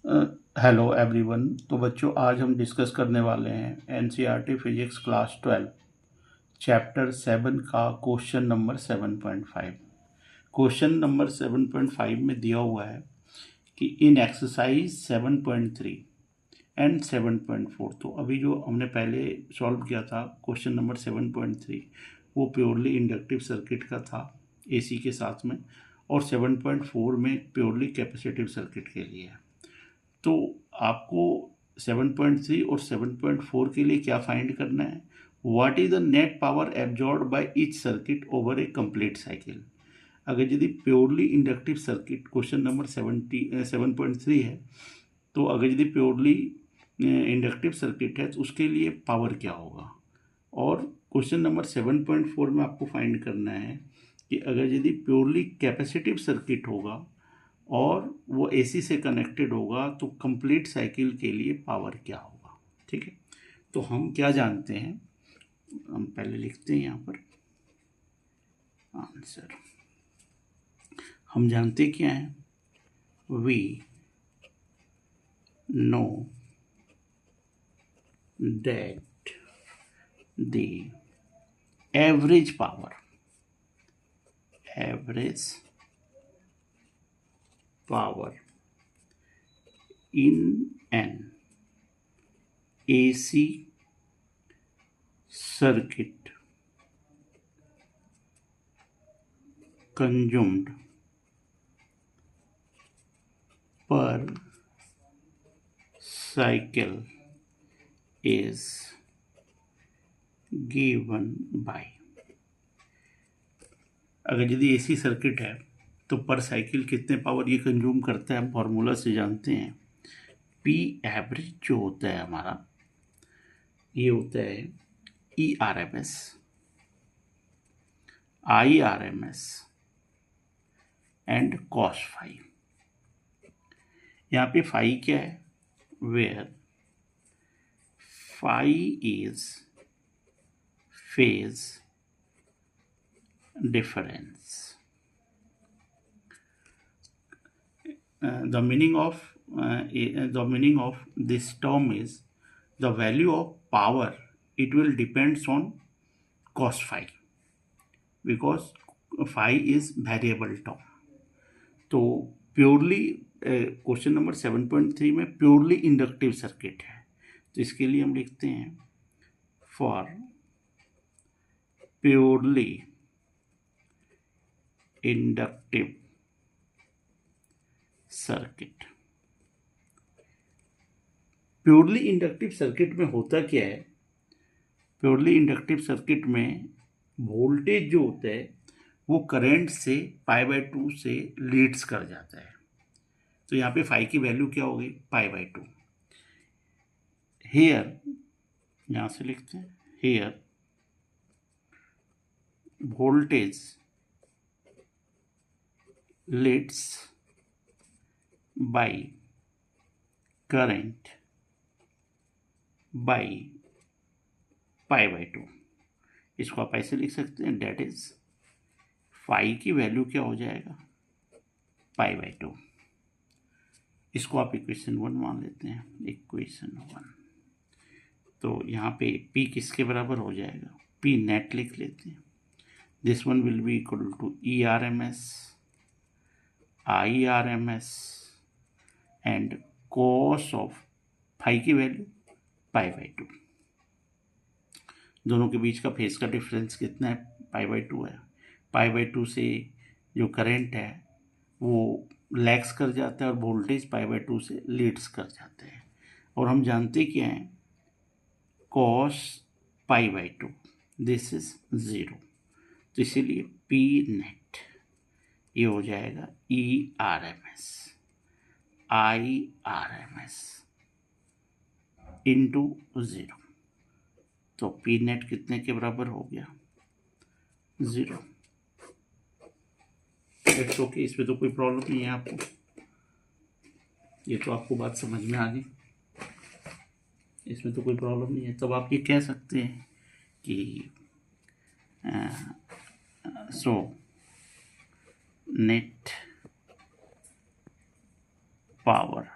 Hello everyone. तो बच्चों, आज हम डिस्कस करने वाले हैं एनसीईआरटी फिजिक्स क्लास 12 चैप्टर 7 का क्वेश्चन नंबर 7.5। क्वेश्चन नंबर 7.5 में दिया हुआ है कि इन एक्सरसाइज 7.3 एंड 7.4, तो अभी जो हमने पहले सॉल्व किया था क्वेश्चन नंबर 7.3 वो प्योरली इंडक्टिव सर्किट का था एसी के साथ में, और 7.4 में प्योरली कैपेसिटिव सर्किट के लिए है। तो आपको 7.3 और 7.4 के लिए क्या फाइंड करना है? What is the net power absorb by each circuit over A complete cycle. अगर यदि purely inductive circuit question number 7.3 है, तो अगर यदि प्योरली इंडक्टिव सर्किट है तो उसके लिए पावर क्या होगा। और क्वेश्चन नंबर 7.4 में आपको फाइंड करना है कि अगर यदि प्योरली कैपेसिटिव सर्किट होगा और वो एसी से कनेक्टेड होगा तो कंप्लीट साइकिल के लिए पावर क्या होगा। ठीक है, तो हम क्या जानते हैं, हम पहले लिखते हैं यहाँ पर आंसर। हम जानते क्या हैं? We know that the average power in an AC circuit consumed per cycle is given by। अगर यदि एसी सर्किट है तो पर साइकिल कितने पावर ये कंज्यूम करता है, हम फॉर्मूला से जानते हैं। पी एवरेज जो होता है हमारा, ये होता है E R M S, I R M S and cos phi. यहाँ पे फाई क्या है? Where phi is phase difference. The meaning of this term is the value of power. It will depends on cos phi, because phi is variable term. तो purely question number 7.3 में purely inductive circuit है, तो इसके लिए हम लिखते हैं for purely inductive circuit. Purely inductive circuit में होता क्या है? प्योरली इंडक्टिव सर्किट में वोल्टेज जो होता है वो करंट से π/2 से लीड्स कर जाता है। तो यहाँ पे फाई की वैल्यू क्या होगी? π/2। हेयर, यहाँ से लिखते हैं here voltage leads by current by π/2। इसको आप ऐसे लिख सकते हैं, डेट इज फाई की वैल्यू क्या हो जाएगा? π/2। इसको आप इक्वेशन 1 मान लेते हैं, इक्वेशन 1। तो यहाँ पे P किसके बराबर हो जाएगा? P नेट लिख लेते हैं। This one will be equal to E R M S, I R M S and cos of phi की वैल्यू π/2। दोनों के बीच का फेज का डिफरेंस कितना है? π/2 है। π/2 से जो करंट है वो लैग्स कर जाता है और वोल्टेज π/2 से लीड्स कर जाते हैं। और हम जानते क्या हैं? cos π/2 this is 0। तो इसीलिए P नेट ये हो जाएगा E R M S I R M S into 0। तो P नेट कितने के बराबर हो गया? 0। इट्स ओके, इसमें तो कोई प्रॉब्लम नहीं है आपको, ये तो आपको बात समझ में आ गई, इसमें तो कोई प्रॉब्लम नहीं है। तब आप ये कह सकते हैं कि so net power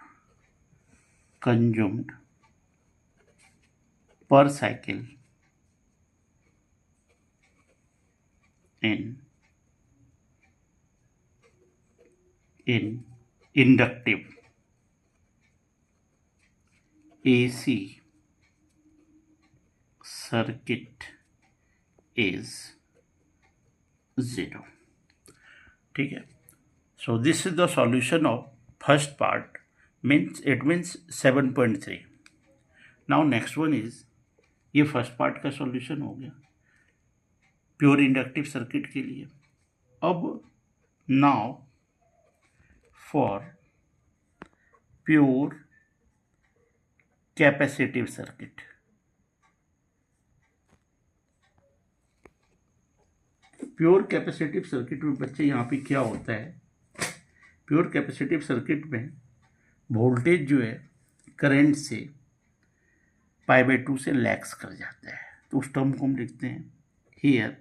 consumed per cycle in inductive AC circuit is 0. ठीक है. So this is the solution of first part. It means 7.3. Now next one is, ये फर्स्ट पार्ट का सॉल्यूशन हो गया प्योर इंडक्टिव सर्किट के लिए. अब now for pure capacitive circuit. Pure capacitive circuit में बच्चे यहाँ पे क्या होता है, प्योर कैपेसिटिव सर्किट में वोल्टेज जो है करंट से π/2 से लैग्स कर जाता है. तो उस टर्म को हम लिखते हैं here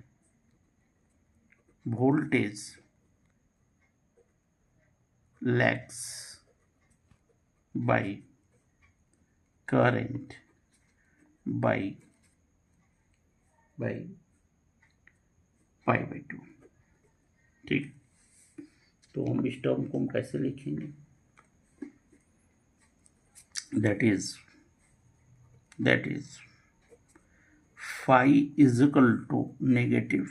voltage lags by current by π/2. ठीक. तो हम इस टर्म को हम कैसे लिखेंगे, that is phi is equal to negative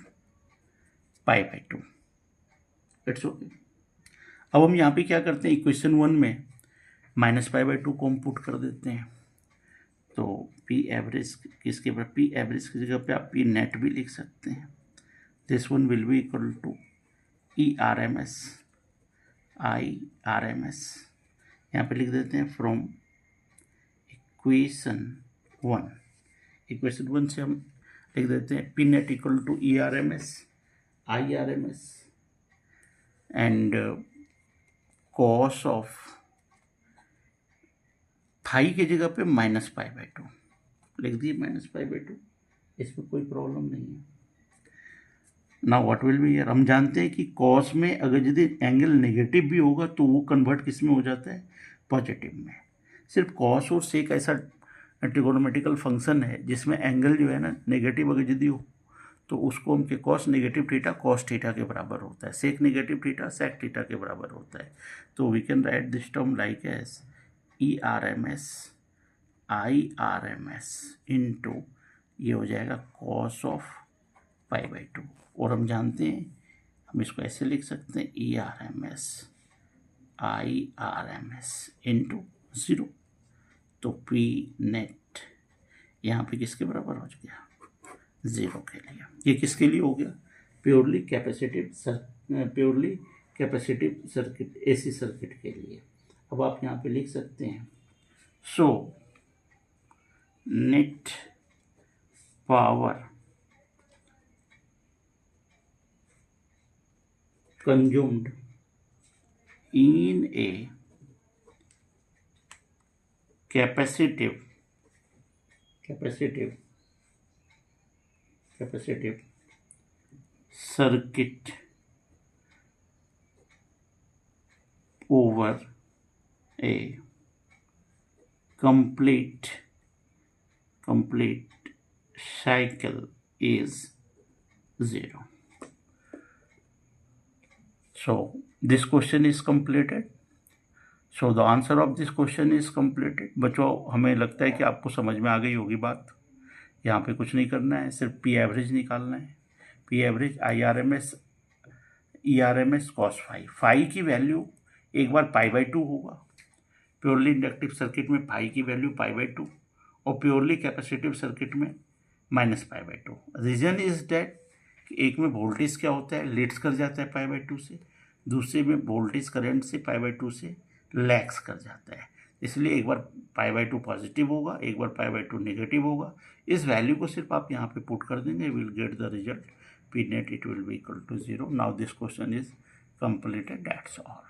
π/2. It's okay. अब हम यहाँ पे क्या करते हैं, इक्वेशन 1 में -π/2 को हम पुट कर देते हैं. तो पी एवरेज किसके पर, पी एवरेज की जगह पे आप पी नेट भी लिख सकते हैं. This one will be equal to ERMS IRMS. यहाँ पे लिख देते हैं फ्रॉम इक्वेशन 1 से हम लिख देते हैं P net equal to ERMS IRMS and cos of phi की जगह पे -π/2 लिख दिए. -π/2, इसमें कोई प्रॉब्लम नहीं है. Now what will be here, हम जानते हैं कि कॉस में अगर यदि एंगल नेगेटिव भी होगा तो वो कन्वर्ट किस में हो जाता है, पॉजिटिव में. सिर्फ कॉस और सेक ऐसा ट्रिगोनोमेट्रिकल फंक्शन है जिसमें एंगल जो है ना नेगेटिव अगर यदि हो तो उसको हम के cos negative theta cos theta के बराबर होता है, sec negative theta sec theta के बराबर होता है. तो we can write this term like as ERMS IRMS into ये हो जाएगा कॉस ऑफ π/2. और हम जानते हैं हम इसको ऐसे लिख सकते हैं ERMS IRMS इनटू 0. तो पी नेट यहाँ पे किसके बराबर हो गया, 0 के लिए. ये किसके लिए हो गया, purely capacitive circuit AC circuit के लिए. अब आप यहाँ पे लिख सकते हैं so net power consumed in a capacitive circuit over a complete cycle is 0. So this question is completed. So the answer of this question is completed. बच्चों हमें लगता है कि आपको समझ में आ गई होगी बात. यहाँ पे कुछ नहीं करना है, सिर्फ पी एवरेज निकालना है. P average IRMS ERMS cos phi की वैल्यू एक बार π/2 होगा. प्योरली इंडक्टिव सर्किट में फाई की वैल्यू π/2 और प्योरली कैपेसिटिव सर्किट में -π/2. रीजन इज डैट एक में वोल्टेज क्या होता है, लीड्स कर जाता है π/2 से, दूसरे में वोल्टेज करंट से π/2 से लैग्स कर जाता है. इसलिए एक बार π/2 पॉजिटिव होगा, एक बार π/2 नेगेटिव होगा. इस वैल्यू को सिर्फ आप यहाँ पे पुट कर देंगे, will get the result P net, it will be equal to 0. Now this question is completed. That's all.